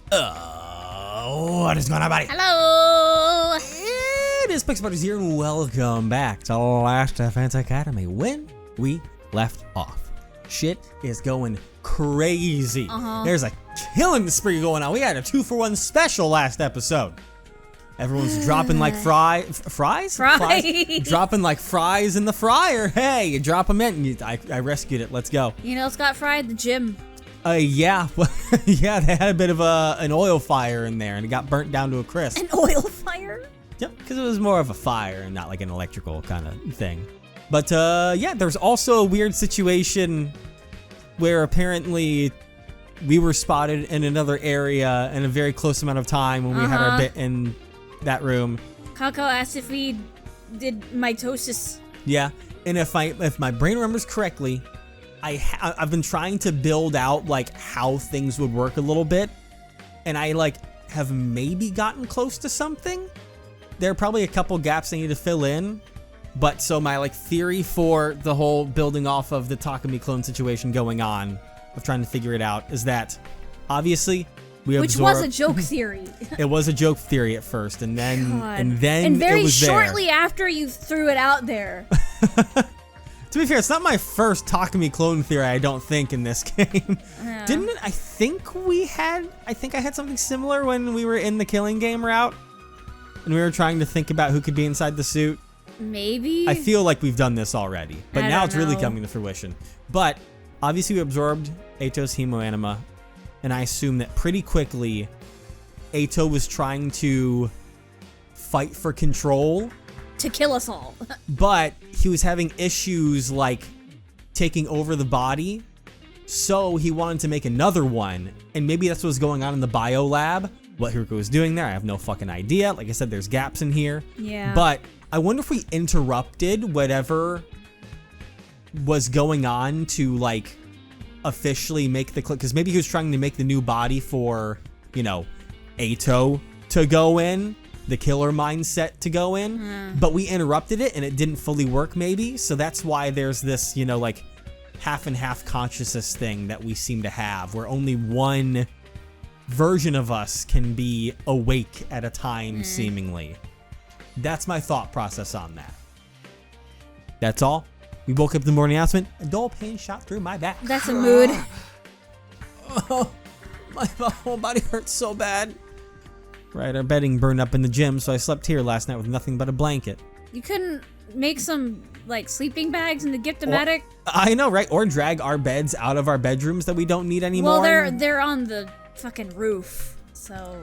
What is going on, buddy? Hello! It is Pixbutters here, and welcome back to Last Defense Academy. When we left off, shit is going crazy. There's a killing spree going on. We had a 2-for-1 special last episode. Everyone's dropping like fries? Dropping like fries in the fryer. Hey, you drop them in. I rescued it. Let's go. You know, Scott fried the gym. Yeah. Yeah, they had a bit of an oil fire in there, and it got burnt down to a crisp. An oil fire? Yep, because it was more of a fire and not like an electrical kind of thing. But yeah, there's also a weird situation where apparently we were spotted in another area in a very close amount of time when we had our bit in that room. Kako asked if we did mitosis. Yeah, and if my brain remembers correctly, I've been trying to build out like how things would work a little bit, and I like have maybe gotten close to something. There are probably a couple gaps I need to fill in, but so my like theory for the whole building off of the Takumi clone situation going on of trying to figure it out is that obviously we Which was a joke theory. It was a joke theory at first, and then and very it was shortly after you threw it out there. To be fair, it's not my first Takumi clone theory, I don't think, in this game. Yeah. Didn't it? I think I had something similar when we were in the killing game route, and we were trying to think about who could be inside the suit. Maybe? I feel like we've done this already, but now it's really coming to fruition. But obviously we absorbed Eito's hemoanima, and I assume that pretty quickly Eito was trying to fight for control. To kill us all. But he was having issues like taking over the body, so he wanted to make another one, and maybe that's what was going on in the bio lab. What Hiruko was doing there, I have no fucking idea. Like I said, there's gaps in here. Yeah. But I wonder if we interrupted whatever was going on to like officially make the click, because maybe he was trying to make the new body for, you know, Eito to go in, the killer mindset to go in, but we interrupted it and it didn't fully work maybe. So that's why there's this, you know, like half and half consciousness thing that we seem to have, where only one version of us can be awake at a time, seemingly. That's my thought process on that. That's all. We woke up in the morning announcement, a dull pain shot through my back. That's a mood. Oh, my whole body hurts so bad. Right, our bedding burned up in the gym, so I slept here last night with nothing but a blanket. You couldn't make some, like, sleeping bags in the gift-o-matic? I know, right? Or drag our beds out of our bedrooms that we don't need anymore. Well, they're on the fucking roof, so...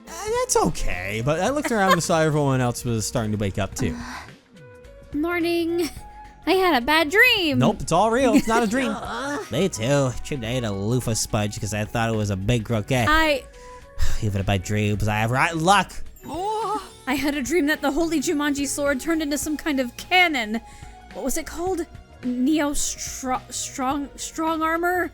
That's okay, but I looked around and saw everyone else was starting to wake up, too. Morning. I had a bad dream. Nope, it's all real. It's not a dream. Me too. Should have ate a loofah sponge because I thought it was a big croquet. Even if my dreams, I have rotten luck. I had a dream that the holy Jumanji sword turned into some kind of cannon. What was it called? Strong armor?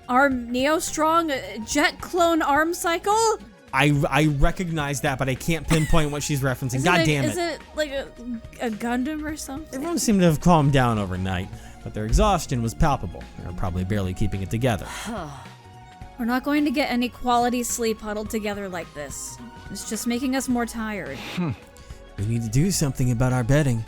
Neo Strong? Jet clone arm cycle? I recognize that, but I can't pinpoint what she's referencing. God damn it. Is it like a Gundam or something? Everyone seemed to have calmed down overnight, but their exhaustion was palpable. They're probably barely keeping it together. We're not going to get any quality sleep huddled together like this. It's just making us more tired. We need to do something about our bedding.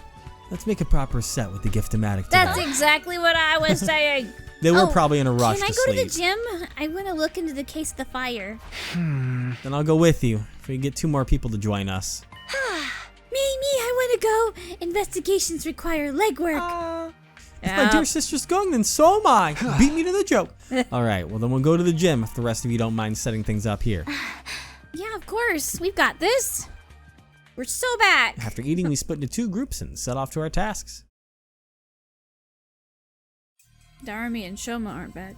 Let's make a proper set with the gift-o-matic. That's exactly what I was saying. They were probably in a rush to sleep. Can I go to the gym? I want to look into the case of the fire. Then I'll go with you if we get 2 more people to join us. Me, I want to go. Investigations require legwork. If my dear sister's going, then so am I. Beat me to the joke. All right, well then we'll go to the gym if the rest of you don't mind setting things up here. Yeah, of course. We've got this. We're so back. After eating, we split into 2 groups and set off to our tasks. Darami and Shoma aren't back.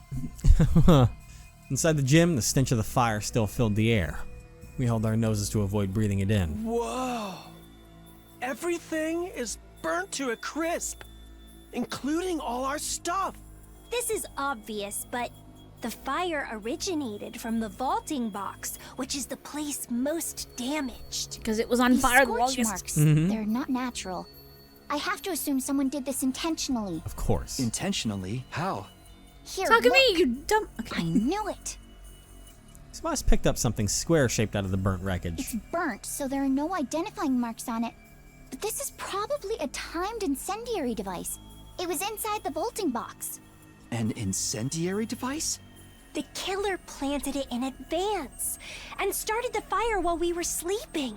Inside the gym, the stench of the fire still filled the air. We held our noses to avoid breathing it in. Whoa! Everything is burnt to a crisp, including all our stuff. This is obvious, but the fire originated from the vaulting box, which is the place most damaged. Because it was on These fire the scorch longest. marks, They're not natural. I have to assume someone did this intentionally. Of course. Intentionally? How? Here, Talk to look. me, you dumb. Okay. I knew it. Must picked up something square-shaped out of the burnt wreckage. It's burnt, so there are no identifying marks on it. But this is probably a timed incendiary device. It was inside the vaulting box. An incendiary device? The killer planted it in advance and started the fire while we were sleeping.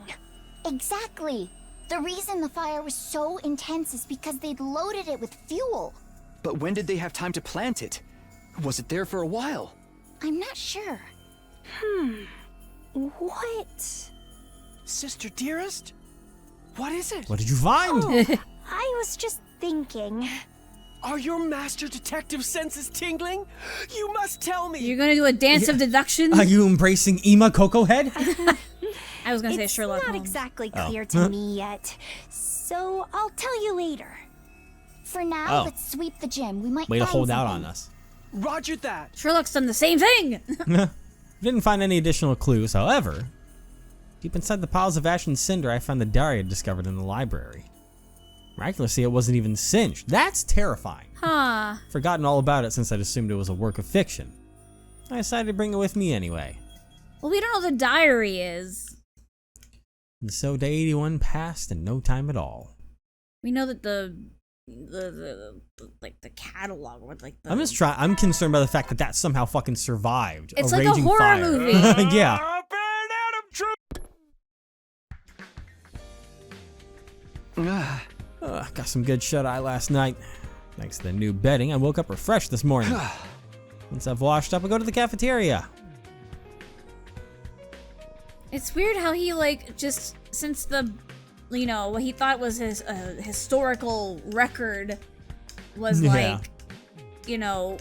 Exactly. The reason the fire was so intense is because they'd loaded it with fuel. But when did they have time to plant it? Was it there for a while? I'm not sure. What? Sister dearest? What is it? What did you find? I was just thinking. Are your master detective senses tingling? You must tell me. You're gonna do a dance of deduction? Are you embracing Ema Coco Head? I was gonna say It's Sherlock not Holmes. exactly clear to me yet, so I'll tell you later. For now, Oh. let's sweep the gym. We might Way to find hold out something. on us. Roger that. Sherlock's done the same thing! Didn't find any additional clues, however. Deep inside the piles of ash and cinder, I found the diary I'd discovered in the library. Miraculously, it wasn't even singed. That's terrifying. Huh. Forgotten all about it since I'd assumed it was a work of fiction. I decided to bring it with me anyway. Well, we don't know what the diary is. And so day 81 passed in no time at all. We know that the catalog or like the... I'm concerned by the fact that somehow fucking survived. It's a like a raging horror fire. movie. Yeah. Got some good shut-eye last night. Thanks to the new bedding, I woke up refreshed this morning. Once I've washed up, I go to the cafeteria. It's weird how he, like, just since the, you know, what he thought was his historical record was Yeah. like, you know,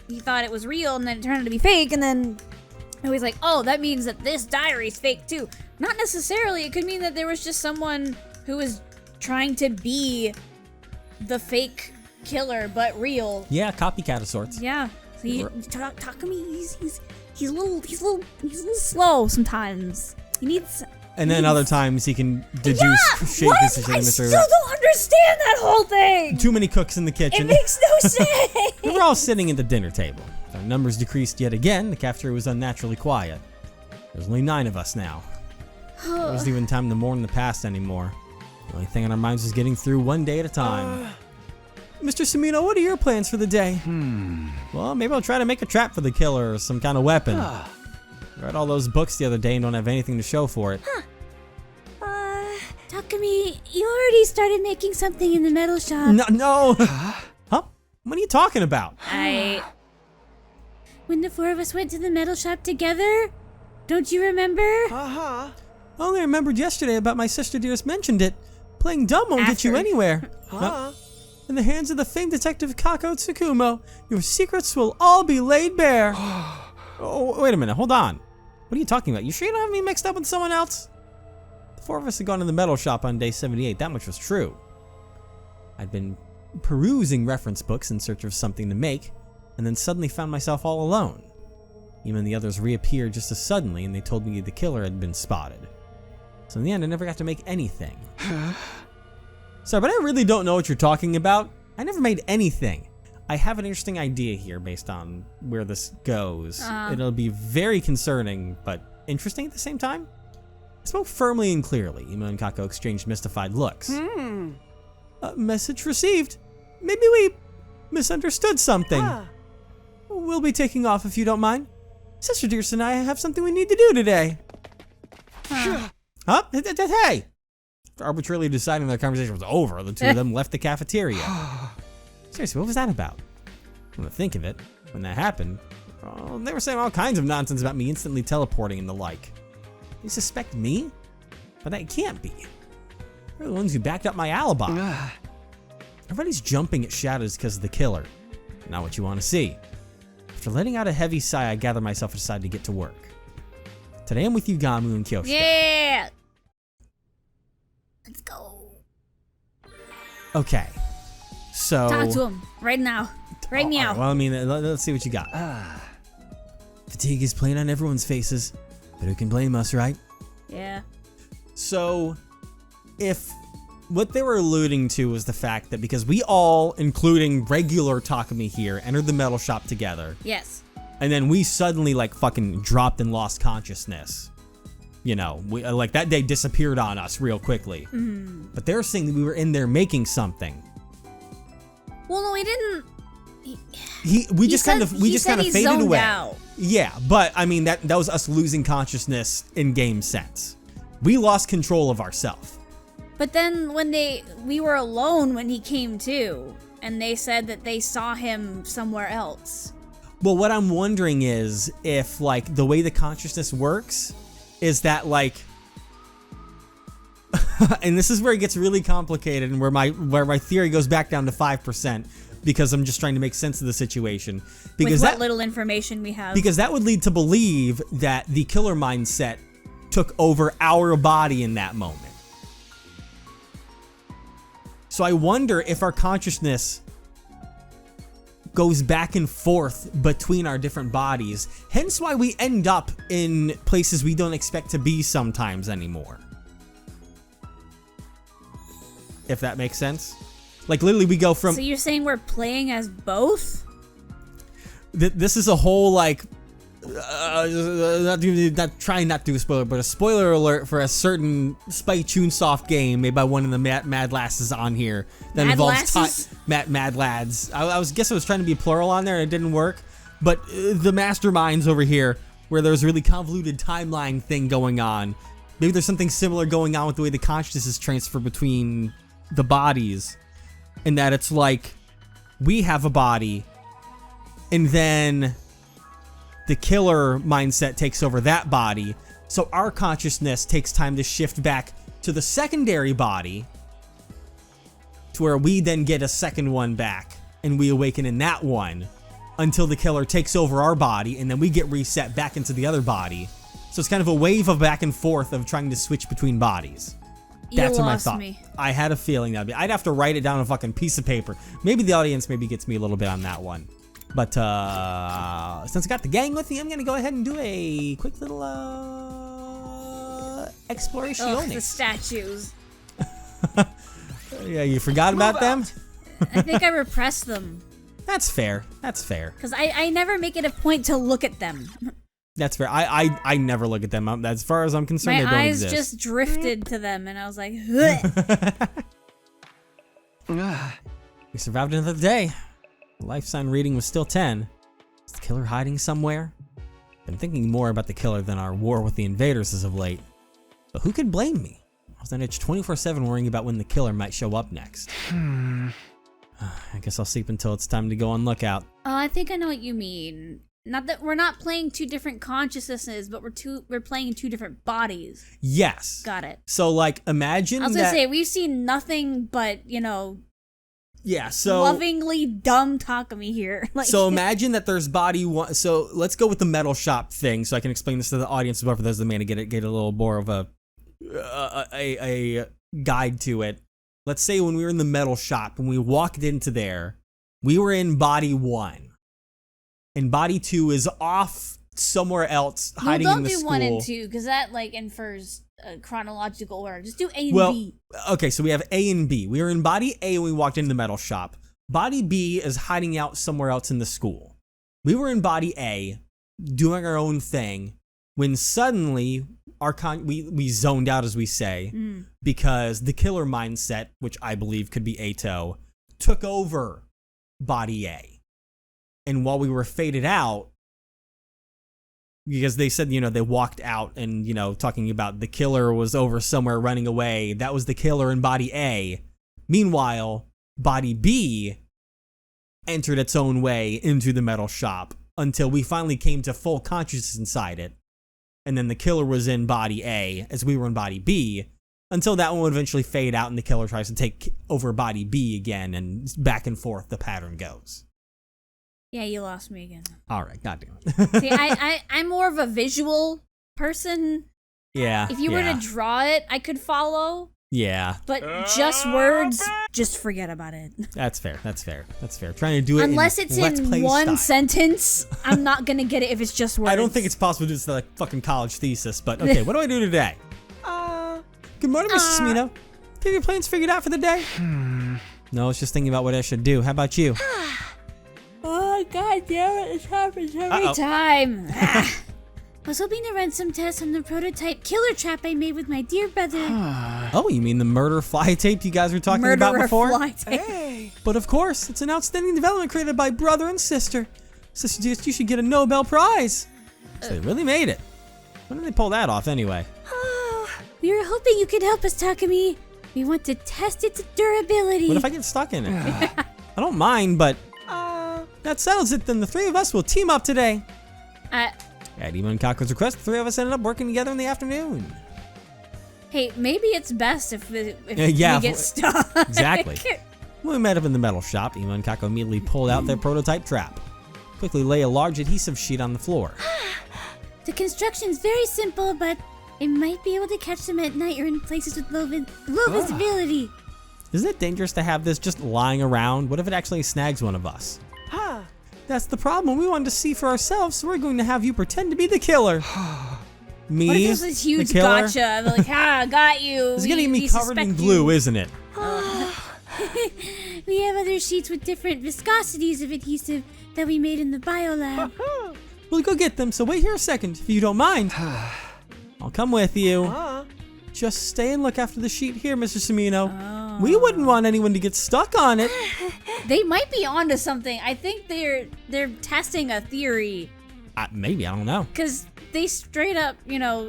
he thought it was real and then it turned out to be fake, and then he was like, oh, that means that this diary's fake too. Not necessarily. It could mean that there was just someone who was trying to be the fake killer but real. Yeah, copycat of sorts. Yeah. So Takumi, he's a little slow sometimes. He needs. And then other times he can deduce shape What? decisions I and still don't understand that whole thing. Too many cooks in the kitchen. It makes no sense. We were all sitting at the dinner table. Our numbers decreased yet again. The cafeteria was unnaturally quiet. There's only 9 of us now. It wasn't even time to mourn the past anymore. The only thing on our minds was getting through one day at a time. Mr. Samino, what are your plans for the day? Well, maybe I'll try to make a trap for the killer or some kind of weapon. I read all those books the other day and don't have anything to show for it. Takumi, you already started making something in the metal shop. No. Huh? What are you talking about? When the 4 of us went to the metal shop together, don't you remember? I only remembered yesterday about my sister dearest mentioned it. Playing dumb won't get you anywhere. In the hands of the famed detective Kako Tsukumo, your secrets will all be laid bare. Oh, wait a minute, hold on. What are you talking about? You sure you don't have me mixed up with someone else? The 4 of us had gone to the metal shop on day 78, that much was true. I'd been perusing reference books in search of something to make, and then suddenly found myself all alone. Even the others reappeared just as suddenly, and they told me the killer had been spotted. So in the end, I never got to make anything. Sorry, but I really don't know what you're talking about. I never made anything. I have an interesting idea here based on where this goes. It'll be very concerning, but interesting at the same time. I spoke firmly and clearly. Ima and Kako exchanged mystified looks. Message received. Maybe we misunderstood something. We'll be taking off if you don't mind. Sister Dearest and I have something we need to do today. Huh? Hey! After arbitrarily deciding their conversation was over, the two of them left the cafeteria. Seriously, what was that about? When I think of it, when that happened, they were saying all kinds of nonsense about me instantly teleporting and the like. They suspect me? But that can't be. They're the ones who backed up my alibi. Everybody's jumping at shadows because of the killer. Not what you want to see. After letting out a heavy sigh, I gather myself and decide to get to work. Today I'm with you, Gamu and Kyoshika. Yeah. Let's go. Okay. So... Talk to him right now. Right all meow. right, well, I mean, let's see what you got. Fatigue is plain on everyone's faces, but who can blame us, right? Yeah. So, if what they were alluding to was the fact that because we all, including regular Takumi here, entered the metal shop together, Yes. And then we suddenly like fucking dropped and lost consciousness. You know, we like that day disappeared on us real quickly. But they're saying that we were in there making something. Well, no, we didn't. We just kind of faded away. Out. Yeah, but I mean that was us losing consciousness in game sense. We lost control of ourselves. But then when we were alone when he came to, and they said that they saw him somewhere else. Well, what I'm wondering is if like the way the consciousness works is that like and this is where it gets really complicated and where my theory goes back down to 5% because I'm just trying to make sense of the situation. Because with what little information we have. Because that would lead to believe that the killer mindset took over our body in that moment. So I wonder if our consciousness goes back and forth between our different bodies, hence why we end up in places we don't expect to be sometimes anymore. If that makes sense. Like literally we go from... So you're saying we're playing as both? This is a whole like... not trying not to do a spoiler, but a spoiler alert for a certain Spike Chunsoft game made by one of the Mad Lasses on here that involves Mad Lads. I guess I was trying to be plural on there and it didn't work, but the masterminds over here where there's a really convoluted timeline thing going on. Maybe there's something similar going on with the way the consciousness is transferred between the bodies, in that it's like we have a body and then the killer mindset takes over that body, so our consciousness takes time to shift back to the secondary body to where we then get a second one back and we awaken in that one until the killer takes over our body and then we get reset back into the other body. So it's kind of a wave of back and forth of trying to switch between bodies. That's what I thought. Me. I had a feeling that'd be. I'd have to write it down on a fucking piece of paper. Maybe the audience gets me a little bit on that one. But since I got the gang with me, I'm gonna go ahead and do a quick little exploration. The statues. Yeah, you forgot about them? I think I repressed them. That's fair. That's fair. Because I never make it a point to look at them. That's fair. I never look at them. As far as I'm concerned, they don't exist. My eyes just drifted to them, and I was like, We survived another day. The life sign reading was still 10. Is the killer hiding somewhere? Been thinking more about the killer than our war with the invaders as of late. But who could blame me? I was on edge 24/7 worrying about when the killer might show up next. I guess I'll sleep until it's time to go on lookout. Oh, I think I know what you mean. Not that we're not playing two different consciousnesses, but we're playing in two different bodies. Yes. Got it. So like imagine I was gonna say we've seen nothing but, yeah, so lovingly dumb Takumi here. So imagine that there's body one. So let's go with the metal shop thing, so I can explain this to the audience, but for those that may get a little more of a guide to it. Let's say when we were in the metal shop, when we walked into there, we were in body 1, and body 2 is off somewhere else, hiding in the school. Don't do 1 and 2 because that infers chronological order. Just do A and B. Okay, so we have A and B. We were in body A when we walked into the metal shop. Body B is hiding out somewhere else in the school. We were in body A, doing our own thing, when suddenly we zoned out, as we say, because the killer mindset, which I believe could be Ato, took over body A. And while we were faded out, because they said, they walked out and, talking about the killer was over somewhere running away. That was the killer in body A. Meanwhile, body B entered its own way into the metal shop until we finally came to full consciousness inside it. And then the killer was in body A as we were in body B, until that one would eventually fade out and the killer tries to take over body B again, and back and forth the pattern goes. Yeah, you lost me again. All right, goddamn it. See, I'm more of a visual person. Yeah. If you were to draw it, I could follow. Yeah. But just words, just forget about it. That's fair. Trying to do it unless it's in one sentence, I'm not gonna get it if it's just words. I don't think it's possible to do this like fucking college thesis, but okay, what do I do today? Good morning, Mrs. Smino. Have your plans figured out for the day? No, I was just thinking about what I should do. How about you? God damn it, this happens every time. I was hoping to run some tests on the prototype killer trap I made with my dear brother. Oh, you mean the murder fly tape you guys were talking about before? Fly tape. Hey! But of course, it's an outstanding development created by brother and sister. Sister, you should get a Nobel Prize. So they really made it. When did they pull that off anyway? Oh, we were hoping you could help us, Takumi. We want to test its durability. What if I get stuck in it? I don't mind, but that settles it. Then the three of us will team up today. At Ima and Kako's request, the three of us ended up working together in the afternoon. Hey, maybe it's best if we Yeah, get stuck. Exactly. When we met up in the metal shop, Ima and Kako immediately pulled out their prototype trap. Quickly lay a large adhesive sheet on the floor. The construction's very simple, but it might be able to catch them at night or in places with low visibility. Isn't it dangerous to have this just lying around? What if it actually snags one of us? That's the problem. We wanted to see for ourselves, so we're going to have you pretend to be the killer. Me, what if this is huge the killer? gotcha? They're like, got you. It's getting me covered in glue, isn't it? We have other sheets with different viscosities of adhesive that we made in the biolab. We'll go get them, so wait here a second, if you don't mind. I'll come with you. Just stay and look after the sheet here, Mr. Sumino. We wouldn't want anyone to get stuck on it. They might be onto something. I think they're testing a theory. Maybe, I don't know. Because they straight up,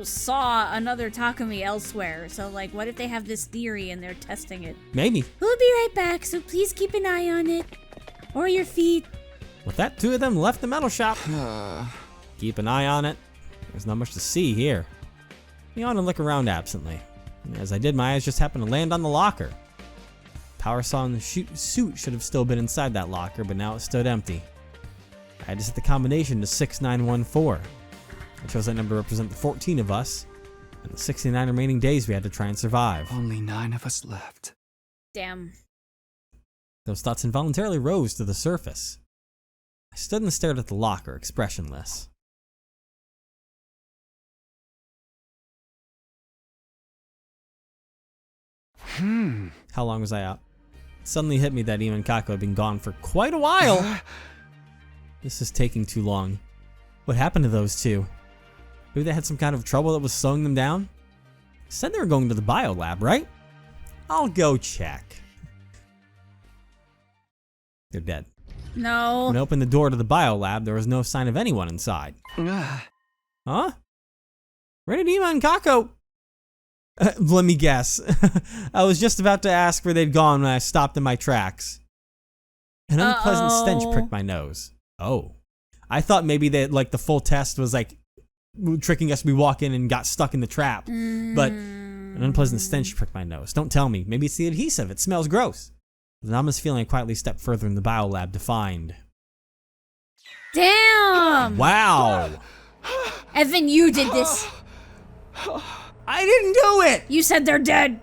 saw another Takumi elsewhere. So, like, what if they have this theory and they're testing it? Maybe. We'll be right back, so please keep an eye on it. Or your feet. With that, two of them left the metal shop. Keep an eye on it. There's not much to see here. I yawned and look around absently. As I did, my eyes just happened to land on the locker. Power saw in the suit should have still been inside that locker, but now it stood empty. I had to set the combination to 6914. I chose that number to represent the 14 of us, and the 69 remaining days we had to try and survive. Only 9 of us left. Damn. Those thoughts involuntarily rose to the surface. I stood and stared at the locker, expressionless. How long was I out? It suddenly hit me that Ima and Kako had been gone for quite a while. This is taking too long. What happened to those two? Maybe they had some kind of trouble that was slowing them down? Said they were going to the biolab, right? I'll go check. They're dead. No. When I opened the door to the biolab, there was no sign of anyone inside. Huh? Where did Ima and Kako? Let me guess. I was just about to ask where they'd gone when I stopped in my tracks. An unpleasant stench pricked my nose. Oh. I thought maybe that the full test was tricking us. We walk in and got stuck in the trap. But an unpleasant stench pricked my nose. Don't tell me. Maybe it's the adhesive. It smells gross. The ominous feeling I quietly stepped further in the biolab to find. Damn! Wow! Evan, you did this. I didn't do it! You said they're dead.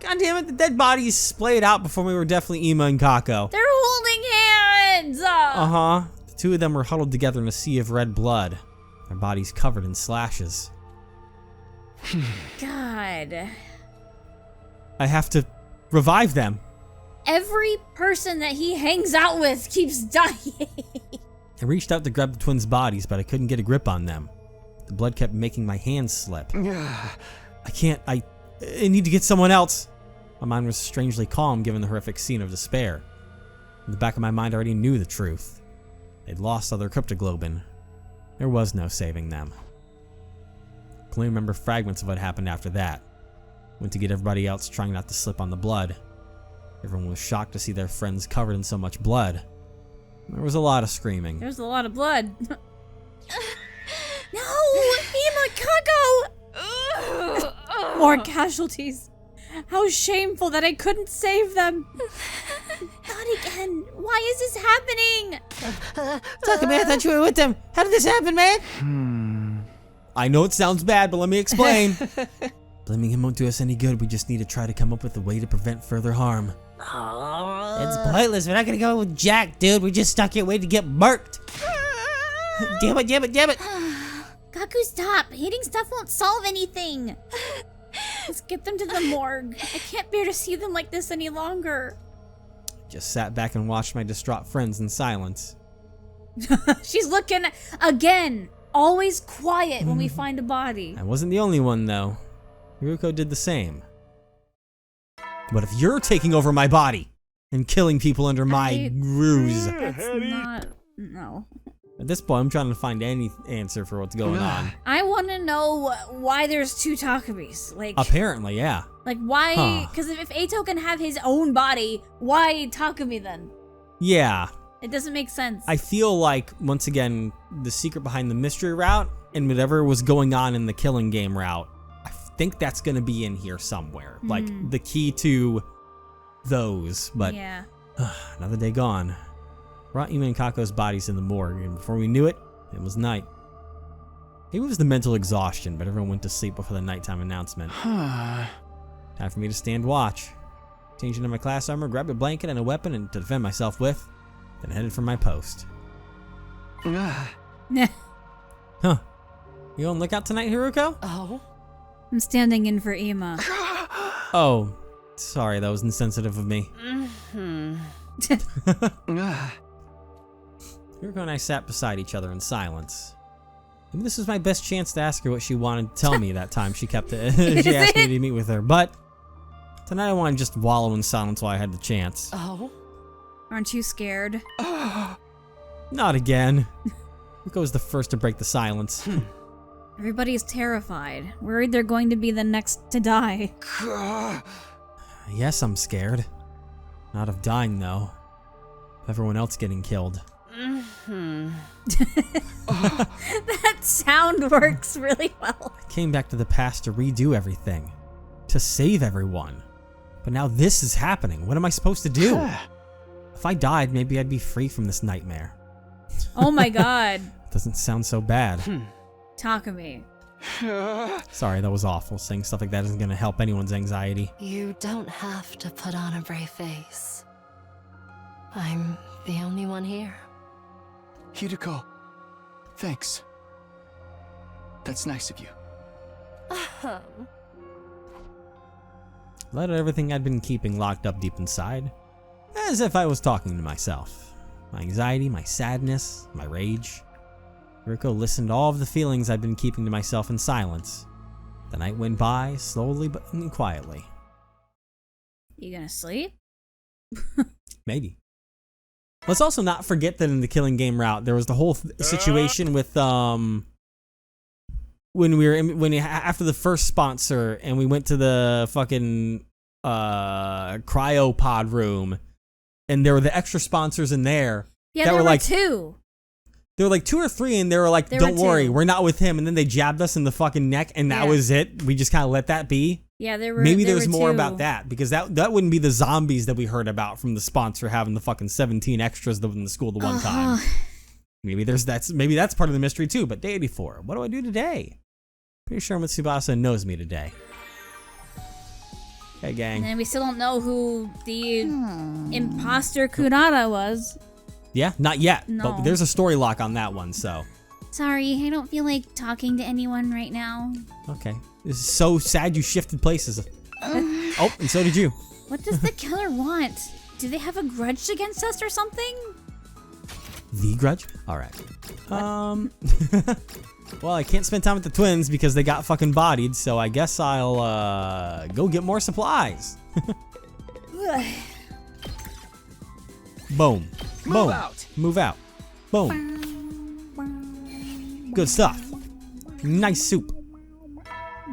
God damn it, the dead bodies splayed out before we were definitely Ima and Kako. They're holding hands! Uh-huh. The two of them were huddled together in a sea of red blood. Their bodies covered in slashes. God. I have to revive them. Every person that he hangs out with keeps dying. I reached out to grab the twins' bodies, but I couldn't get a grip on them. The blood kept making my hands slip. I can't, I need to get someone else. My mind was strangely calm given the horrific scene of despair. In the back of my mind, I already knew the truth. They'd lost all their cryptoglobin. There was no saving them. I can only remember fragments of what happened after that. Went to get everybody else, trying not to slip on the blood. Everyone was shocked to see their friends covered in so much blood. There was a lot of screaming. There's a lot of blood. No! Ima, Kako! More casualties. How shameful that I couldn't save them. Not again. Why is this happening? Takumi, I thought you were with them. How did this happen, man? I know it sounds bad, but let me explain. Blaming him won't do us any good. We just need to try to come up with a way to prevent further harm. It's pointless. We're not gonna go with Jack, dude. We're just stuck here waiting to get murked. Damn it, damn it, damn it. Kaku, stop. Hitting stuff won't solve anything. Let's get them to the morgue. I can't bear to see them like this any longer. Just sat back and watched my distraught friends in silence. She's looking again. Always quiet when we find a body. I wasn't the only one, though. Hiruko did the same. What if you're taking over my body and killing people under my ruse? That's not. No. At this point, I'm trying to find any answer for what's going on. I want to know why there's two Takamis. Like, Apparently, yeah. like why? Huh. Because if Eito can have his own body, why Takumi then? Yeah. It doesn't make sense. I feel like, once again, the secret behind the mystery route and whatever was going on in the killing game route, I think that's going to be in here somewhere. Like, the key to those. But yeah. another day gone. Brought Ima and Kako's bodies in the morgue, and before we knew it, it was night. Maybe it was the mental exhaustion, but everyone went to sleep before the nighttime announcement. Time for me to stand watch. Changed into my class armor, grabbed a blanket and a weapon and to defend myself with, then headed for my post. Huh. You on lookout tonight, Hiruko? Oh? I'm standing in for Ima. Oh, sorry, that was insensitive of me. Hiruko and I sat beside each other in silence. Maybe this was my best chance to ask her what she wanted to tell me that time she asked me to meet with her, but tonight I want to just wallow in silence while I had the chance. Oh? Aren't you scared? Not again. Hiruko was the first to break the silence. Everybody's terrified. Worried they're going to be the next to die. Yes, I'm scared. Not of dying, though. Of everyone else getting killed. That sound works really well. I came back to the past to redo everything. To save everyone. But now this is happening. What am I supposed to do? If I died, maybe I'd be free from this nightmare. Oh my god. Doesn't sound so bad. Takumi. Sorry, that was awful. Saying stuff like that isn't going to help anyone's anxiety. You don't have to put on a brave face. I'm the only one here. Hiruko, thanks. That's nice of you. Let out everything I'd been keeping locked up deep inside. As if I was talking to myself. My anxiety, my sadness, my rage. Hiruko listened to all of the feelings I'd been keeping to myself in silence. The night went by, slowly but quietly. You gonna sleep? Maybe. Let's also not forget that in the killing game route, there was the whole situation with when we were after the first sponsor and we went to the fucking cryopod room, and there were the extra sponsors in there. Yeah, that there were like two. There were like 2 or 3, and they were like, "Don't worry, we're not with him." And then they jabbed us in the fucking neck, and that was it. We just kind of let that be. Yeah, there were. Maybe there there's were more two. about that, because that wouldn't be the zombies that we heard about from the sponsor having the fucking 17 extras in the school the one time. Maybe that's part of the mystery too. But day 84, what do I do today? Pretty sure Mitsubasa knows me today. Hey, gang. And we still don't know who the imposter Kunada was. Yeah, not yet. No. But there's a story lock on that one, so. Sorry, I don't feel like talking to anyone right now. Okay. This is so sad you shifted places. Oh, and so did you. What does the killer want? Do they have a grudge against us or something? The grudge? Alright. Well, I can't spend time with the twins because they got fucking bodied, so I guess I'll go get more supplies. Boom. Boom. out. Move out. Boom. Good stuff. Nice soup.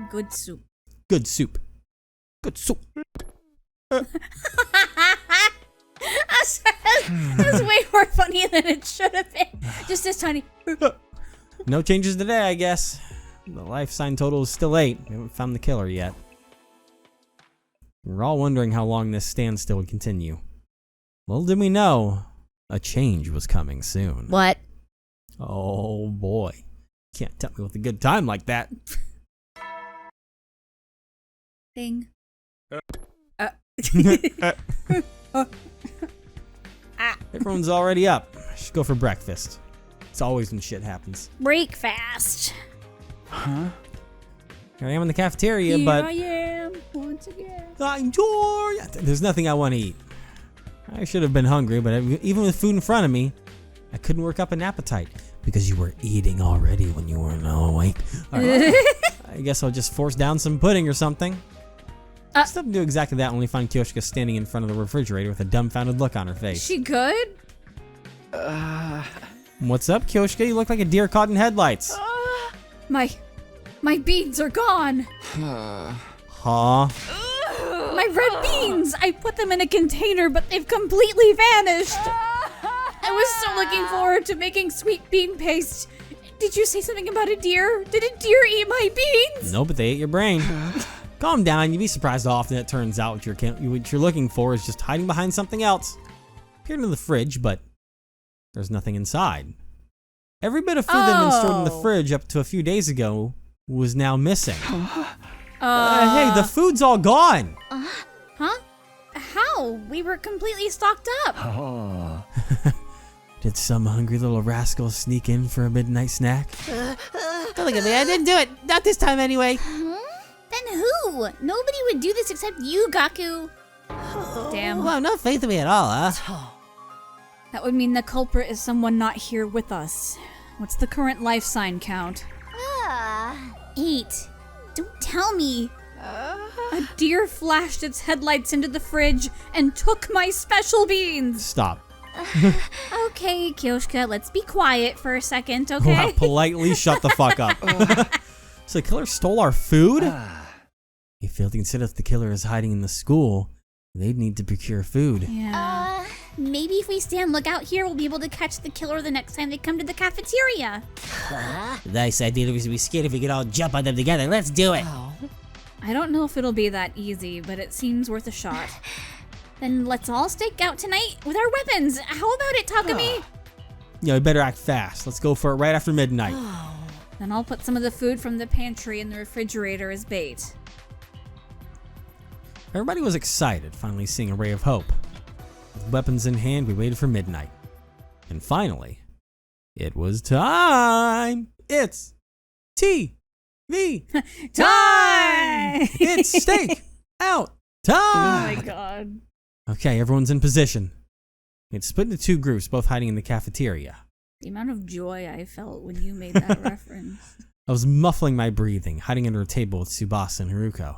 Good soup. Good soup. Good soup. That's way more funny than it should have been. Just this tiny. No changes today, I guess. The life sign total is still 8. We haven't found the killer yet. We're all wondering how long this standstill would continue. Little did we know, a change was coming soon. What? Oh boy. Can't tell me with a good time like that. Thing. Everyone's already up. I should go for breakfast. It's always when shit happens. Break fast. Huh? Here I am in the cafeteria, Here but I am once again. there's nothing I want to eat. I should have been hungry, but even with food in front of me, I couldn't work up an appetite because you were eating already when you weren't awake. All right. I guess I'll just force down some pudding or something. Stop and do exactly that when we find Kyoshka standing in front of the refrigerator with a dumbfounded look on her face. She good? What's up, Kyoshka? You look like a deer caught in headlights. My beans are gone. Huh? My red beans! I put them in a container, but they've completely vanished. I was so looking forward to making sweet bean paste. Did you say something about a deer? Did a deer eat my beans? No, but they ate your brain. Calm down. You'd be surprised how often it turns out what you're looking for is just hiding behind something else. Peered into the fridge, but there's nothing inside. Every bit of food that had been stored in the fridge up to a few days ago was now missing. Hey, the food's all gone. Huh? How? We were completely stocked up. Did some hungry little rascal sneak in for a midnight snack? Don't look at me. I didn't do it. Not this time anyway. Then who? Nobody would do this except you, Gaku. Damn. Well, no faith in me at all, huh? That would mean the culprit is someone not here with us. What's the current life sign count? 8. Don't tell me. A deer flashed its headlights into the fridge and took my special beans. Stop. Okay, Kyoshka, let's be quiet for a second, okay? Wow, politely shut the fuck up. So the killer stole our food? You failed to consider if the killer is hiding in the school, they'd need to procure food. Yeah. Maybe if we stand lookout here, we'll be able to catch the killer the next time they come to the cafeteria. Nice idea. We should be scared if we could all jump on them together. Let's do it. I don't know if it'll be that easy, but it seems worth a shot. Then let's all stake out tonight with our weapons. How about it, Takumi? Yeah, we better act fast. Let's go for it right after midnight. Then I'll put some of the food from the pantry in the refrigerator as bait. Everybody was excited, finally seeing a ray of hope. With weapons in hand, we waited for midnight. And finally, it was time! It's TV Time! It's steak out time! Oh my god. Okay, everyone's in position. It's split into two groups, both hiding in the cafeteria. The amount of joy I felt when you made that reference. I was muffling my breathing, hiding under a table with Tsubasa and Haruko.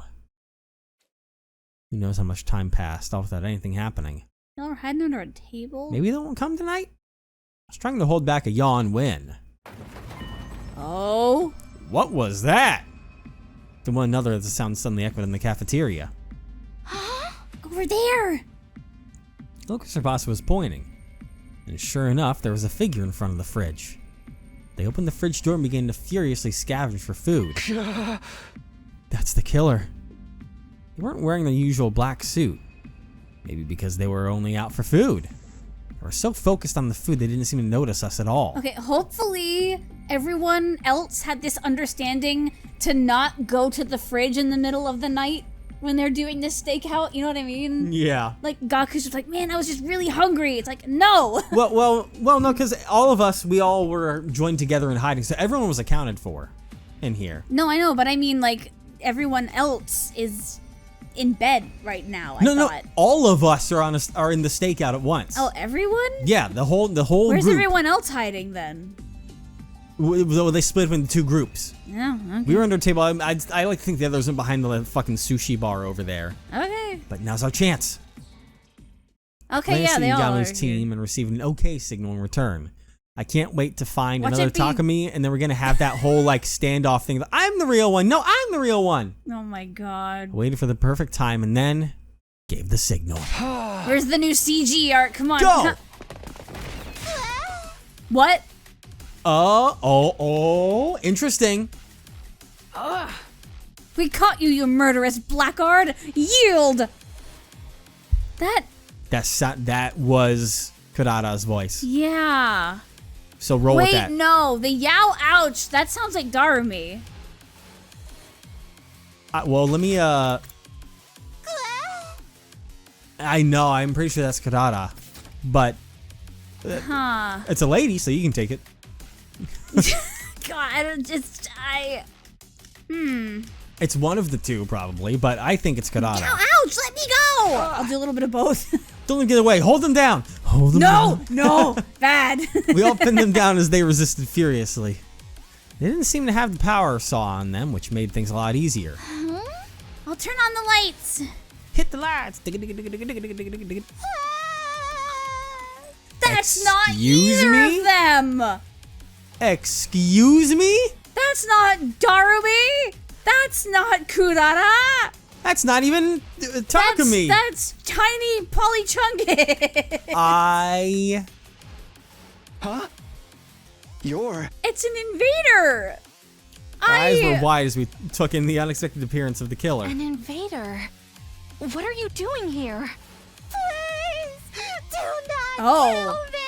Who knows how much time passed, all without anything happening. Y'all are hiding under a table? Maybe they won't come tonight? I was trying to hold back a yawn when... Oh? What was that? To one another, the sound suddenly echoed in the cafeteria. Over there. Look where Tsubasa was pointing. And sure enough, there was a figure in front of the fridge. They opened the fridge door and began to furiously scavenge for food. That's the killer. They weren't wearing their usual black suit. Maybe because they were only out for food. They were so focused on the food they didn't seem to notice us at all. Okay, hopefully everyone else had this understanding to not go to the fridge in the middle of the night when they're doing this stakeout, you know what I mean? Yeah. Like, Gaku's just like, man, I was just really hungry. It's like, no! Well, no, because all of us, we all were joined together in hiding, so everyone was accounted for in here. No, I know, but I mean, like, everyone else is in bed right now, I No, thought. all of us are are in the stakeout at once. Oh, everyone? Yeah, the whole Where's group. everyone else hiding then? They split into two groups. Yeah, okay. We were under a table. I like to think the others went behind the fucking sushi bar over there. Okay. But now's our chance. Okay, yeah, they all are Yagamu's here. team and receive an okay signal in return. I can't wait to find Watch another it be- Takumi, and then we're gonna have that whole like standoff thing. I'm the real one. No, I'm the real one. Oh my god. Waited for the perfect time, and then gave the signal. Where's the new CG art? Come on. Go! What? Interesting. We caught you, you murderous blackguard! Yield! That was Kurata's voice. Yeah. So roll with Wait, that. no. The yow ouch. That sounds like Darumi. Well, let me, I know, I'm pretty sure that's Kurata. But Huh. it's a lady, so you can take it. God, It's one of the two, probably, but I think it's Kurata. Ouch, let me go! I'll do a little bit of both. Don't let him get away. Hold him down. Hold them down. No, bad. We all pinned them down as they resisted furiously. They didn't seem to have the power saw on them, which made things a lot easier. I'll turn on the lights. Hit the lights. That's not Excuse either me? of them. Excuse me? That's not Darumi. That's not Kurara. That's not even Takumi. That's Tiny Polychungus. Huh? You're... It's an invader. Eyes were wide as we took in the unexpected appearance of the killer. An invader? What are you doing here? Please, do not Oh. kill me,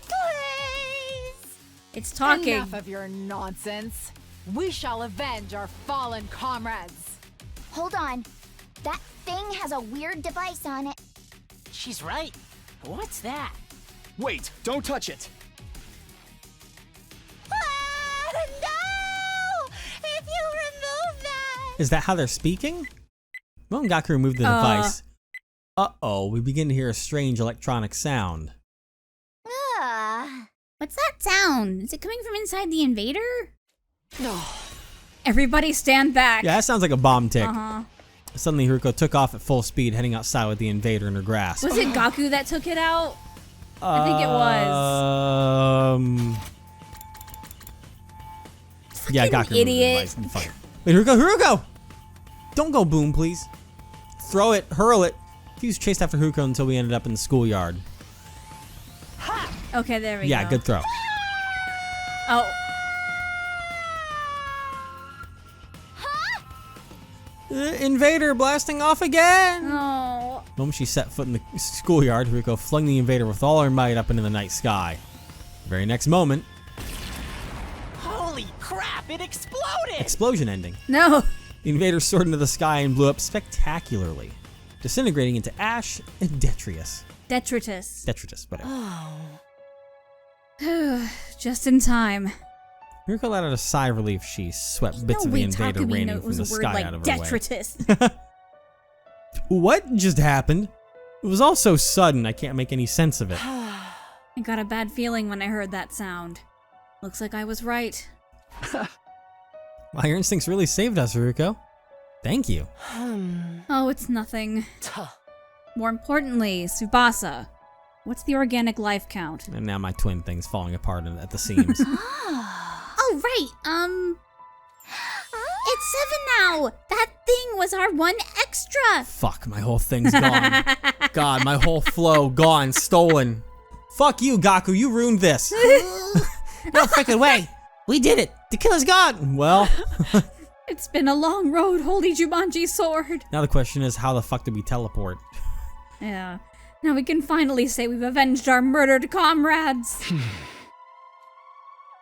please. It's talking. Enough of your nonsense. We shall avenge our fallen comrades. Hold on. That thing has a weird device on it. She's right. What's that? Wait, don't touch it. No! If you remove that. Is that how they're speaking? Well, Gaku removed the device. Uh-oh, we begin to hear a strange electronic sound. What's that sound? Is it coming from inside the invader? No. Everybody stand back. Yeah, that sounds like a bomb tick. Uh-huh. Suddenly, Haruko took off at full speed, heading outside with the invader in her grasp. Was it Gaku that took it out? I think it was. Yeah, Fucking Gaku idiot. removed the device. Wait, Haruko! Don't go boom, please. Throw it, hurl it. Fuse chased after Haruko until we ended up in the schoolyard. Okay, there we go. Yeah, good throw. Oh. Invader blasting off again! Oh. The moment she set foot in the schoolyard, Haruko flung the invader with all her might up into the night sky. The very next moment, Holy crap! It exploded. explosion ending. No. The invader soared into the sky and blew up spectacularly, disintegrating into ash and detritus. Detritus. Detritus, whatever. Just in time. Haruko let out a sigh of relief. She swept bits No of the way invader Takumi raining knows from the a word sky like out of her detritus. way. What just happened? It was all so sudden, I can't make any sense of it. I got a bad feeling when I heard that sound. Looks like I was right. Wow, your instincts really saved us, Haruko. Thank you. Oh, it's nothing. More importantly, Tsubasa, what's the organic life count? And now my twin thing's falling apart at the seams. Oh, right. It's 7 now. That thing was our one extra. Fuck, my whole thing's gone. God, my whole flow gone, stolen. Fuck you, Gaku, you ruined this. No freaking way. We did it. The killer's gone. Well, It's been a long road, Holy Jumanji Sword. now the question is, how the fuck did we teleport? Yeah. Now we can finally say we've avenged our murdered comrades.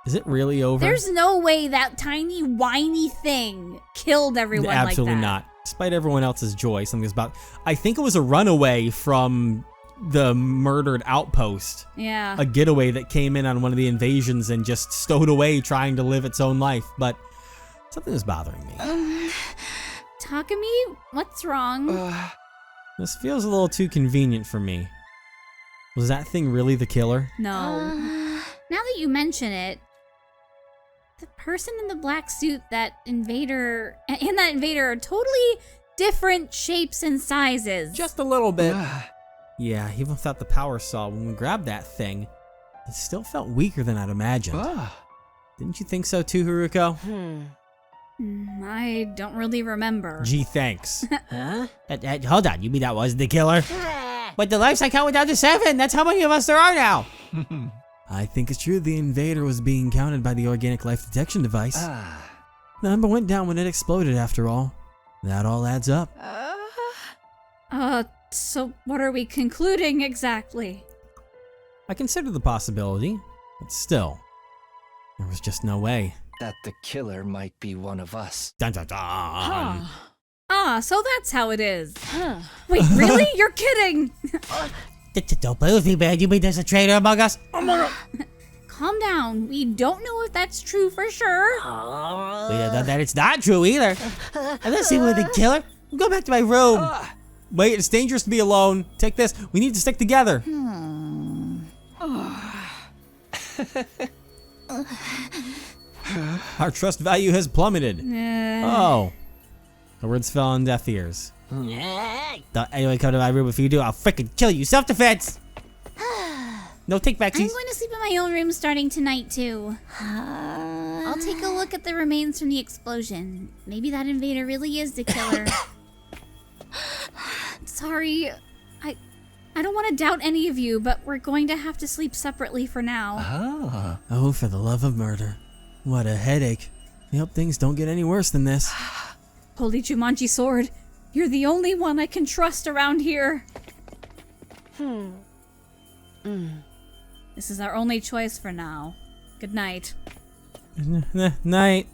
Is it really over? There's no way that tiny whiny thing killed everyone like that. Absolutely not. Despite everyone else's joy, something was about... I think it was a runaway from the murdered outpost. Yeah. A getaway that came in on one of the invasions and just stowed away trying to live its own life. But something was bothering me. Takumi, what's wrong? This feels a little too convenient for me. Was that thing really the killer? No. Now that you mention it, the person in the black suit, that invader, and that invader are totally different shapes and sizes. Just a little bit. Yeah, even without the power saw, when we grabbed that thing, it still felt weaker than I'd imagined. Didn't you think so too, Haruko? I don't really remember. Gee, thanks. Huh? Hold on. You mean that was the killer? But the lives I count went down to 7. That's how many of us there are now. I think it's true the invader was being counted by the organic life detection device. The number went down when it exploded, after all. That all adds up. So what are we concluding exactly? I consider the possibility, but still, there was just no way. That the killer might be one of us. Dun dun dun. So that's how it is. Wait, really? You're kidding? Don't play with me, man. You mean there's a traitor among us? Calm down. We don't know if that's true for sure. We don't know that it's not true either. Unless he was the killer. Go back to my room. Wait, it's dangerous to be alone. Take this. We need to stick together. Our trust value has plummeted. Oh. The words fell on deaf ears. Don't anyone come to my room. If you do, I'll freaking kill you. Self-defense! No take I'm backsies. going to sleep in my own room starting tonight, too. I'll take a look at the remains from the explosion. Maybe that invader really is the killer. Sorry, I don't want to doubt any of you, but we're going to have to sleep separately for now. Oh, for the love of murder. What a headache. I hope things don't get any worse than this. Holy Jumanji sword, you're the only one I can trust around here. This is our only choice for now. Good night. Night.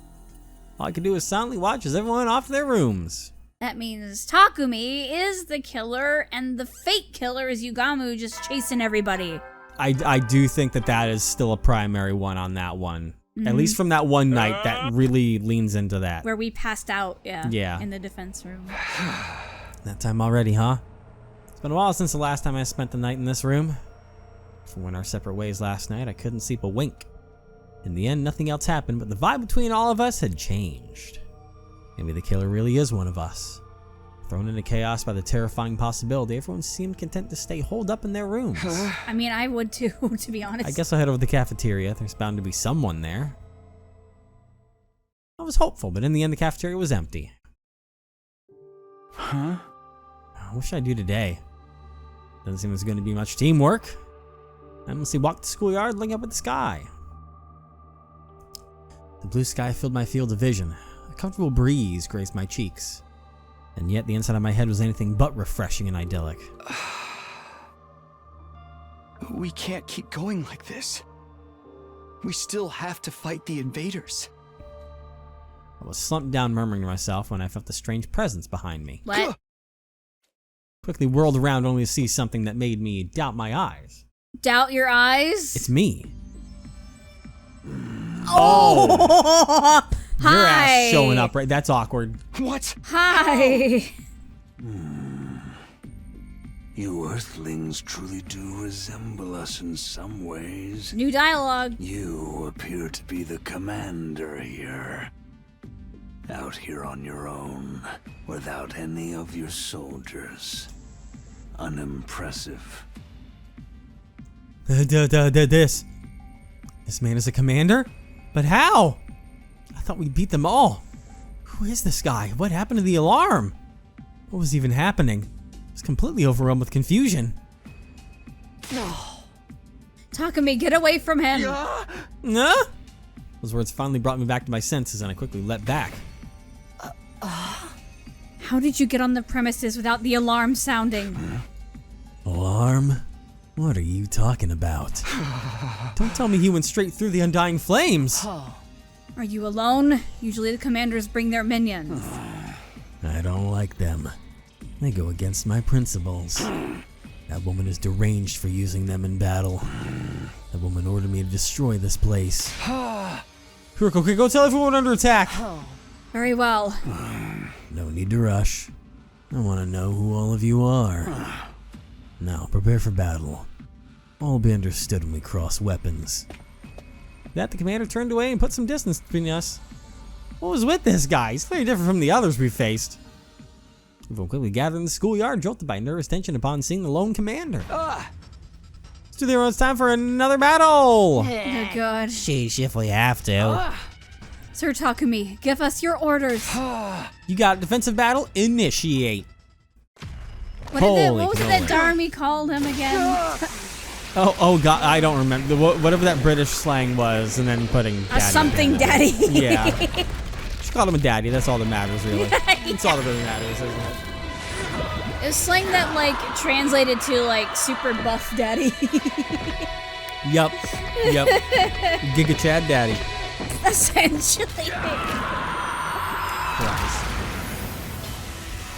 All I can do is silently watch as everyone off to their rooms. That means Takumi is the killer, and the fake killer is Yugamu just chasing everybody. I do think that is still a primary one on that one. At least from that one night, that really leans into that. Where we passed out, Yeah. in the defense room. That time already, huh? It's been a while since the last time I spent the night in this room. From when our separate ways last night, I couldn't sleep a wink. In the end, nothing else happened, but the vibe between all of us had changed. Maybe the killer really is one of us. Thrown into chaos by the terrifying possibility, everyone seemed content to stay holed up in their rooms. I mean, I would too, to be honest. I guess I'll head over to the cafeteria. There's bound to be someone there. I was hopeful, but in the end, the cafeteria was empty. I wish I do today. Doesn't seem there's going to be much teamwork. I mostly walked the schoolyard looking up at the sky. The blue sky filled my field of vision. A comfortable breeze grazed my cheeks. And yet the inside of my head was anything but refreshing and idyllic. We can't keep going like this. We still have to fight the invaders. I was slumped down murmuring to myself when I felt a strange presence behind me. What? Quickly whirled around only to see something that made me doubt my eyes. Doubt your eyes? It's me. Oh! Your Hi. ass showing up, right? That's awkward. What? Hi. You Earthlings truly do resemble us in some ways. New dialogue. You appear to be the commander here. Out here on your own, without any of your soldiers. Unimpressive. This man is a commander? But how? I thought we beat them all. Who is this guy? What happened to the alarm? What was even happening? I was completely overwhelmed with confusion. Takumi, get away from him. Nah? Those words finally brought me back to my senses and I quickly leapt back. How did you get on the premises without the alarm sounding? Alarm? What are you talking about? Don't tell me he went straight through the undying flames. Are you alone? Usually the commanders bring their minions. I don't like them. They go against my principles. That woman is deranged for using them in battle. That woman ordered me to destroy this place. Kuroko, okay, go tell everyone under attack. Very well. No need to rush. I want to know who all of you are. Now, prepare for battle. All will be understood when we cross weapons. That the commander turned away and put some distance between us. What was with this guy? He's very different from the others we faced. Everyone quickly gathered in the schoolyard, jolted by nervous tension upon seeing the lone commander. Let's do the it's time for another battle! Oh god. Sheesh, if we have to. Sir Takumi, give us your orders. You got defensive battle, initiate. What was it that Darmy called him again? Oh god, I don't remember. Whatever that British slang was, and then putting daddy. Something daddy. Yeah. She called him a daddy, that's all that matters, really. That's all that really matters, isn't it? It was slang that, like, translated to, like, super buff daddy. Yup. Giga Chad daddy. Essentially. Christ.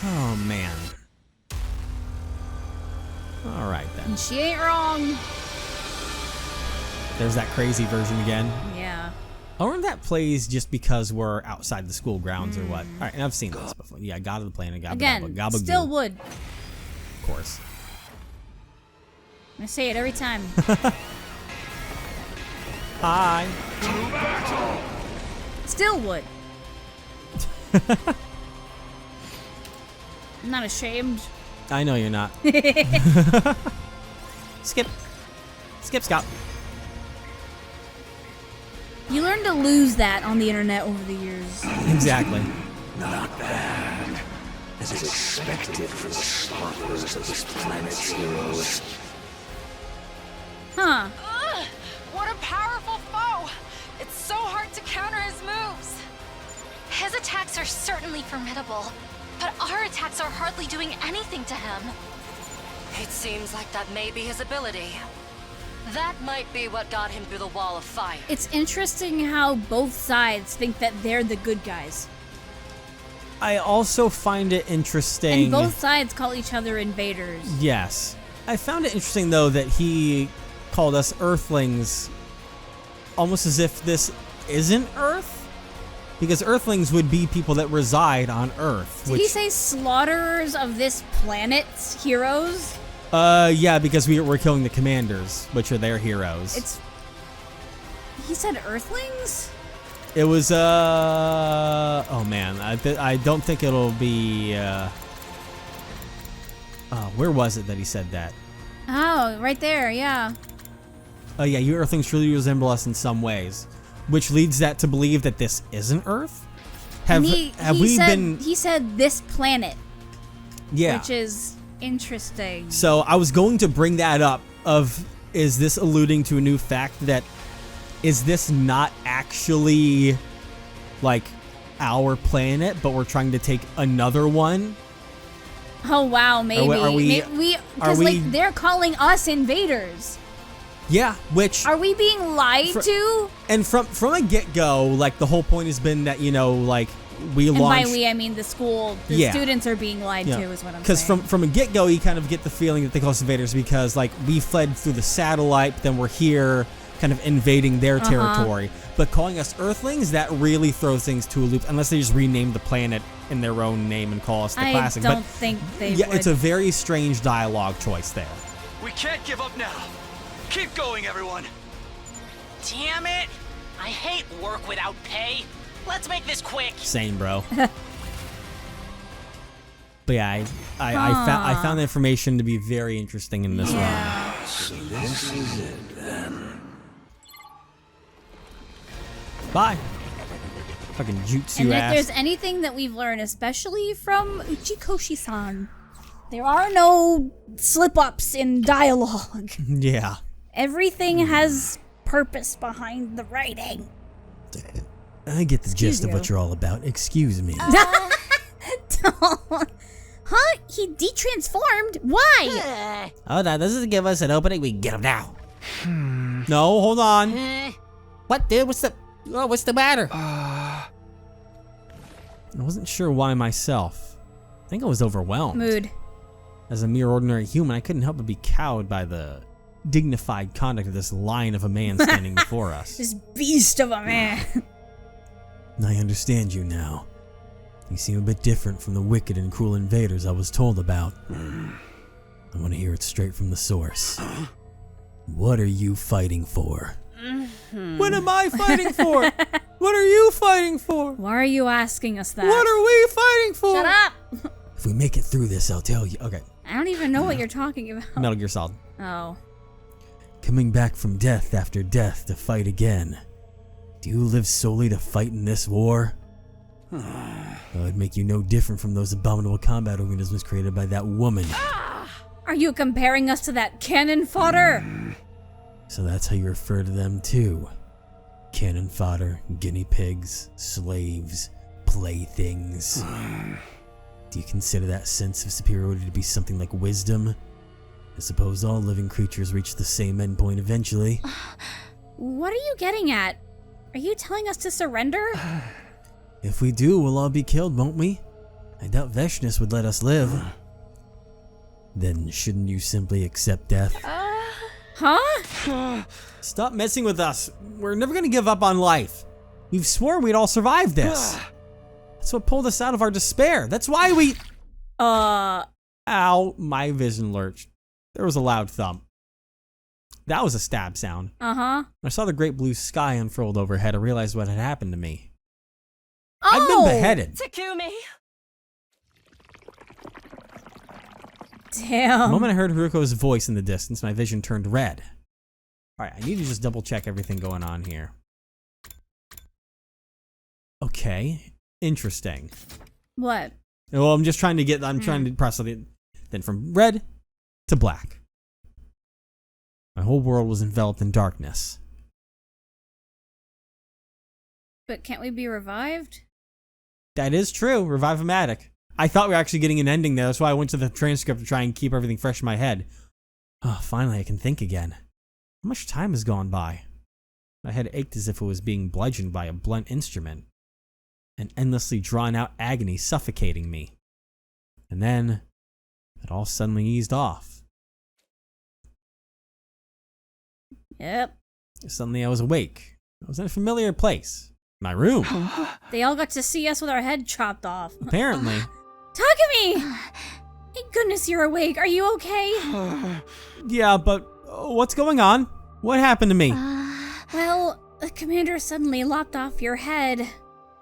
Oh, man. Alright, then. And she ain't wrong. There's that crazy version again. Yeah. I wonder if that plays just because we're outside the school grounds or what. Alright, and I've seen this before. Yeah, God of the Planet, Again, Gabba still would. Of course. I'm gonna say it every time. Hi. Still would. I'm not ashamed. I know you're not. Skip. Skip, Scott. You learn to lose that on the internet over the years. Exactly. Not bad. As expected for the slaughterers of this planet's heroes. Huh. Ugh, what a powerful foe! It's so hard to counter his moves. His attacks are certainly formidable, but our attacks are hardly doing anything to him. It seems like that may be his ability. That might be what got him through the wall of fire. It's interesting how both sides think that they're the good guys. I also find it interesting. And both sides call each other invaders. Yes. I found it interesting, though, that he called us Earthlings almost as if this isn't Earth. Because Earthlings would be people that reside on Earth. Did he say slaughterers of this planet's heroes? Yeah, because we're killing the commanders, which are their heroes. He said Earthlings? It was, oh man, I don't think it'll be, where was it that he said that? Oh, right there, yeah. Oh yeah, you Earthlings truly resemble us in some ways. Which leads that to believe that this isn't Earth? He said this planet. Yeah. Which is interesting. So I was going to bring that up is this alluding to a new fact that is this not actually like our planet, but we're trying to take another one? Oh wow, maybe. Because like they're calling us invaders. Yeah, which are we being lied to? And from a get-go, like the whole point has been that, you know, like we launched. By we, I mean the school. The students are being lied to, is what I'm saying. Because from a get-go, you kind of get the feeling that they call us invaders because like we fled through the satellite, but then we're here, kind of invading their territory. But calling us Earthlings, that really throws things to a loop, unless they just rename the planet in their own name and call us the Classic. I don't think they would. It's a very strange dialogue choice there. We can't give up now. Keep going, everyone. Damn it! I hate work without pay. Let's make this quick. Same, bro. But yeah, I found the information to be very interesting in this one. So this is it then. Bye. Fucking jutsu and ass. if there's anything that we've learned, especially from Uchikoshi-san, there are no slip-ups in dialogue. Yeah. Everything has purpose behind the writing. I get the gist of what you're all about. Excuse me. Huh? He de-transformed? Why? Oh, that doesn't give us an opening. We can get him now. No, hold on. What, dude? What's the matter? I wasn't sure why myself. I think I was overwhelmed. Mood. As a mere ordinary human, I couldn't help but be cowed by the dignified conduct of this lion of a man standing before us. This beast of a man. I understand you now. You seem a bit different from the wicked and cruel invaders I was told about. I want to hear it straight from the source. What are you fighting for? What am I fighting for? What are you fighting for? Why are you asking us that? What are we fighting for? Shut up! If we make it through this, I'll tell you. Okay. I don't even know what you're talking about. Metal Gear Solid. Oh. Coming back from death after death to fight again. Do you live solely to fight in this war? It'd make you no different from those abominable combat organisms created by that woman. Are you comparing us to that cannon fodder? So that's how you refer to them too. Cannon fodder, guinea pigs, slaves, playthings. Do you consider that sense of superiority to be something like wisdom? I suppose all living creatures reach the same endpoint eventually. What are you getting at? Are you telling us to surrender? If we do, we'll all be killed, won't we? I doubt Veshness would let us live. Then shouldn't you simply accept death? Huh? Stop messing with us. We're never gonna give up on life. We've sworn we'd all survive this. That's what pulled us out of our despair. That's why we... Ow, my vision lurched. There was a loud thump. That was a stab sound. Uh-huh. When I saw the great blue sky unfurled overhead, I realized what had happened to me. Oh! I've been beheaded. Takumi! Damn. The moment I heard Haruko's voice in the distance, my vision turned red. Alright, I need to just double check everything going on here. Okay, interesting. What? Well, I'm just trying to get, I'm trying to process it. Then from red to black. My whole world was enveloped in darkness. But can't we be revived? That is true, Revive-O-Matic. I thought we were actually getting an ending there, that's why I went to the transcript to try and keep everything fresh in my head. Oh, finally I can think again. How much time has gone by? My head ached as if it was being bludgeoned by a blunt instrument. An endlessly drawn-out agony suffocating me. And then, it all suddenly eased off. Yep. Suddenly I was awake. I was in a familiar place. My room. They all got to see us with our head chopped off. Apparently. Takumi! Thank goodness you're awake. Are you okay? Yeah, but what's going on? What happened to me? Well, the commander suddenly lopped off your head.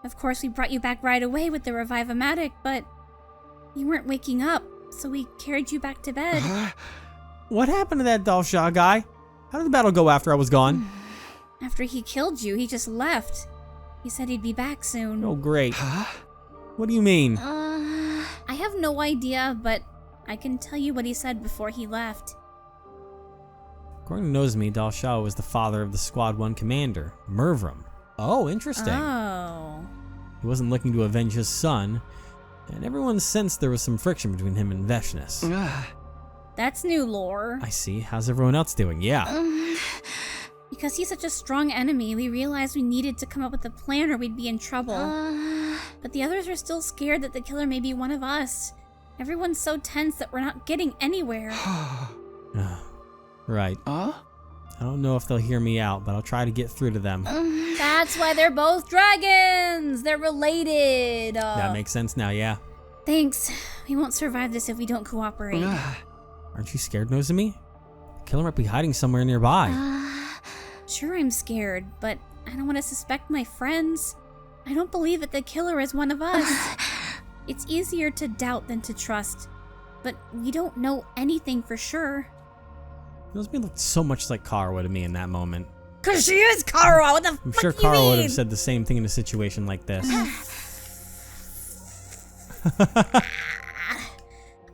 Of course, we brought you back right away with the Revive-O-Matic, but you weren't waking up, so we carried you back to bed. What happened to that Dalsha guy? How did the battle go after I was gone? After he killed you, he just left. He said he'd be back soon. Oh, great. What do you mean? I have no idea, but I can tell you what he said before he left. According to Nozomi, Dalsha was the father of the Squad 1 commander, Mervram. Oh, interesting. Oh. He wasn't looking to avenge his son, and everyone sensed there was some friction between him and Veshnis. That's new lore. I see. How's everyone else doing? Yeah. Because he's such a strong enemy, we realized we needed to come up with a plan or we'd be in trouble. But the others are still scared that the killer may be one of us. Everyone's so tense that we're not getting anywhere. Right. I don't know if they'll hear me out, but I'll try to get through to them. That's why they're both dragons! They're related! That makes sense now, yeah. Thanks. We won't survive this if we don't cooperate. Aren't you scared, Nozomi? The killer might be hiding somewhere nearby. Sure, I'm scared, but I don't want to suspect my friends. I don't believe that the killer is one of us. It's easier to doubt than to trust, but we don't know anything for sure. Nozomi looked so much like Karawa to me in that moment. Cause she is Karawa, what the I'm fuck sure you Karawa would mean? have said the same thing in a situation like this.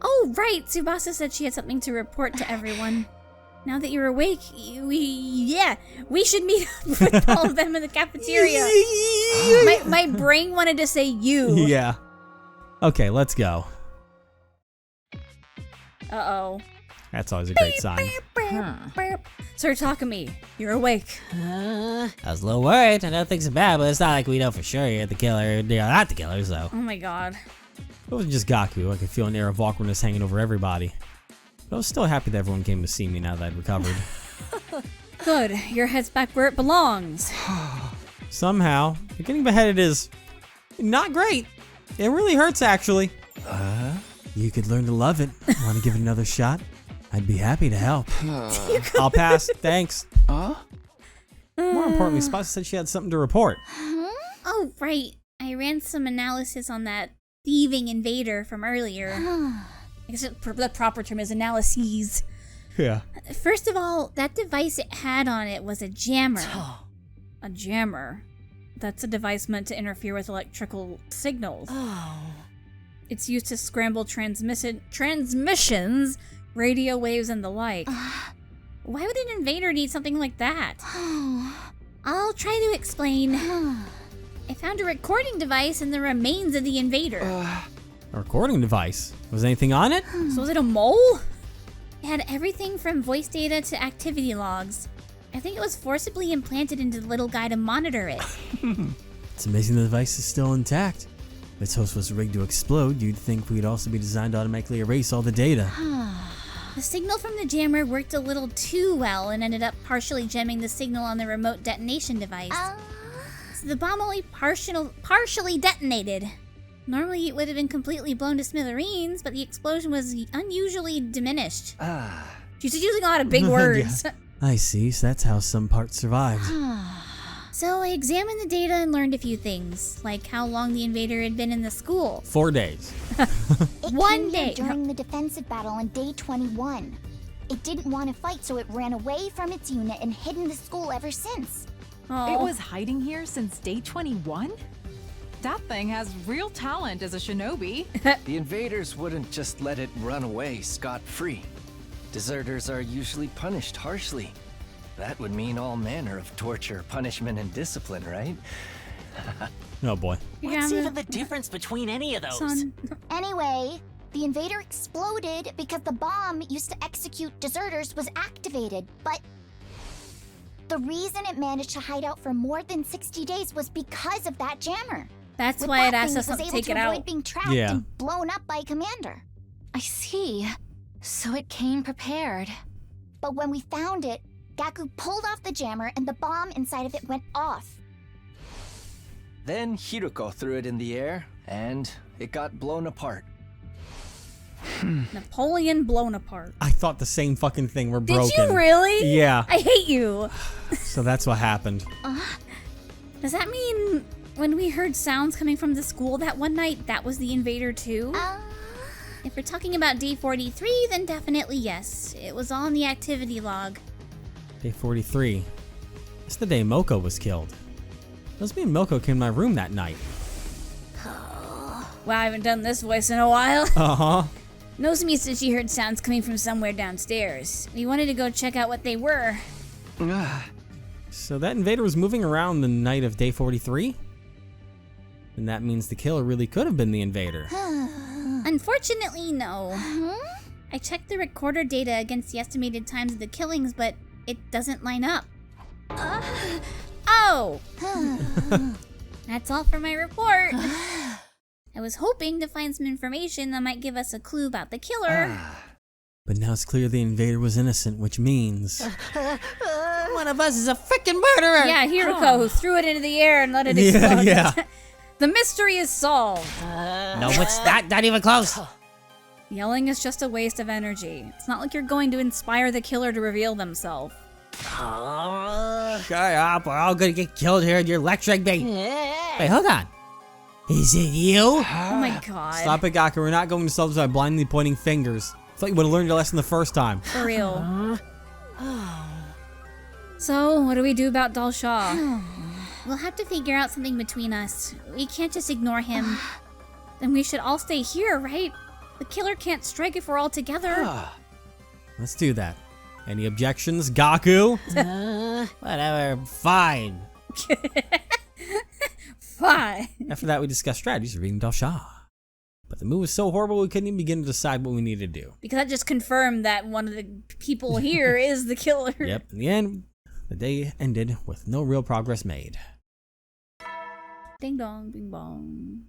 Oh, right, Tsubasa said she had something to report to everyone. Now that you're awake, we should meet up with all of them in the cafeteria. my brain wanted to say you. Yeah. Okay, let's go. Uh-oh. That's always a great sign. Sir Takumi, you're awake. I was a little worried. I know things are bad, but it's not like we know for sure you're the killer. You're not the killer, so. Oh my god. If it wasn't just Gaku, I could feel an air of awkwardness hanging over everybody. But I was still happy that everyone came to see me now that I'd recovered. Good, your head's back where it belongs. Somehow, getting beheaded is not great. It really hurts, actually. You could learn to love it. Want to give it another shot? I'd be happy to help. I'll pass, thanks. More importantly, Spasa said she had something to report. Oh, right. I ran some analysis on that thieving invader from earlier. I guess the proper term is analyses. Yeah. First of all, that device it had on it was a jammer. A jammer? That's a device meant to interfere with electrical signals. It's used to scramble transmissions, radio waves, and the like. Why would an invader need something like that? I'll try to explain. I found a recording device in the remains of the invader. A recording device? Was anything on it? So was it a mole? It had everything from voice data to activity logs. I think it was forcibly implanted into the little guy to monitor it. It's amazing the device is still intact. If its host was rigged to explode, you'd think we'd also be designed to automatically erase all the data. The signal from the jammer worked a little too well and ended up partially jamming the signal on the remote detonation device. So the bomb only partially detonated. Normally it would have been completely blown to smithereens, but the explosion was unusually diminished. She's using a lot of big words. I see, so that's how some parts survived. So I examined the data and learned a few things, like how long the invader had been in the school. 4 days. One day. During the defensive battle on day 21. It didn't want to fight, so it ran away from its unit and hid in the school ever since. It was hiding here since day 21? That thing has real talent as a shinobi. The invaders wouldn't just let it run away scot-free. Deserters are usually punished harshly. That would mean all manner of torture, punishment, and discipline, right? Oh boy. What's even the difference between any of those? Anyway, the invader exploded because the bomb used to execute deserters was activated, but the reason it managed to hide out for more than 60 days was because of that jammer. That's With why it that asked thing, us was to able take to it avoid out. being trapped Yeah. and blown up by Commander. I see. So it came prepared. But when we found it, Gaku pulled off the jammer and the bomb inside of it went off. Then Hiruko threw it in the air, and it got blown apart. Napoleon blown apart. I thought the same fucking thing. We're Did broken. you really? Yeah. I hate you. So that's what happened. Does that mean when we heard sounds coming from the school that one night, that was the invader too? If we're talking about D43, then definitely yes. It was all in the activity log. Day 43. It's the day Moko was killed. Those me and Moko came to my room that night. Wow, I haven't done this voice in a while. Uh-huh. Nozomi said she heard sounds coming from somewhere downstairs. We wanted to go check out what they were. So that invader was moving around the night of day 43? And that means the killer really could have been the invader. Unfortunately, no. I checked the recorder data against the estimated times of the killings, but it doesn't line up. Oh! That's all for my report. I was hoping to find some information that might give us a clue about the killer. But now it's clear the invader was innocent, which means... One of us is a freaking murderer! Yeah, Hiruko, who threw it into the air and let it explode. Yeah. The mystery is solved. No, it's not even close. Yelling is just a waste of energy. It's not like you're going to inspire the killer to reveal themselves. Shut up, we're all gonna get killed here and you're lecturing me. Wait, hold on. Is it you? Oh my god. Stop it, Gaku. We're not going to solve this by blindly pointing fingers. I thought you would have learned your lesson the first time. For real. So, what do we do about Dalshaw? We'll have to figure out something between us. We can't just ignore him. Then we should all stay here, right? The killer can't strike if we're all together. Let's do that. Any objections, Gaku? Whatever, fine. Fine. After that, we discussed strategies for beating Dalshaw. But the move was so horrible we couldn't even begin to decide what we needed to do. Because that just confirmed that one of the people here is the killer. Yep, in the end, the day ended with no real progress made. Ding dong, bing bong.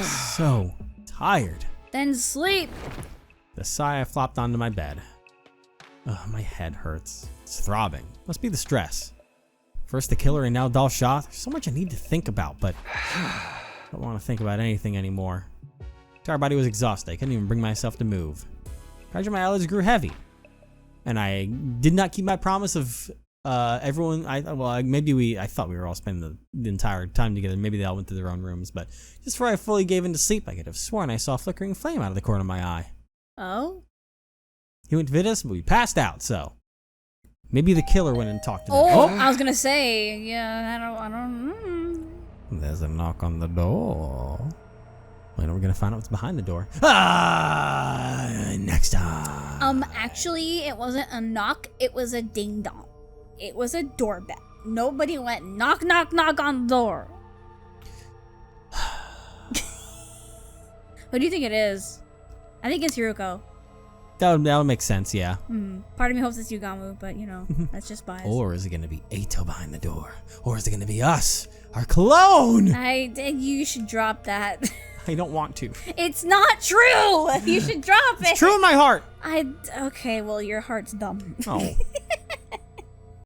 So tired. Then sleep. The sigh, I flopped onto my bed. Ugh, my head hurts. It's throbbing. Must be the stress. First the killer and now Dalshaw. There's so much I need to think about, but I don't want to think about anything anymore. My entire body was exhausted. I couldn't even bring myself to move. Gradually my eyelids grew heavy. And I did not keep my promise of everyone. I thought we were all spending the entire time together. Maybe they all went to their own rooms, but just before I fully gave in to sleep, I could have sworn I saw a flickering flame out of the corner of my eye. Oh? He went to visit us, but we passed out, so maybe the killer went and talked to them. Oh, I was gonna say, yeah, I don't. There's a knock on the door. When are we gonna find out what's behind the door? Next time. Actually, it wasn't a knock, it was a ding dong. It was a doorbell. Nobody went knock, knock, knock on the door. What do you think it is? I think it's Hiruko. That would make sense, yeah. Part of me hopes it's Yugamu, but that's just bias. Or is it gonna be Eito behind the door? Or is it gonna be us? Our clone! I think you should drop that. I don't want to. It's not true! You should drop it! It's true in my heart! Okay, well, your heart's dumb. Oh.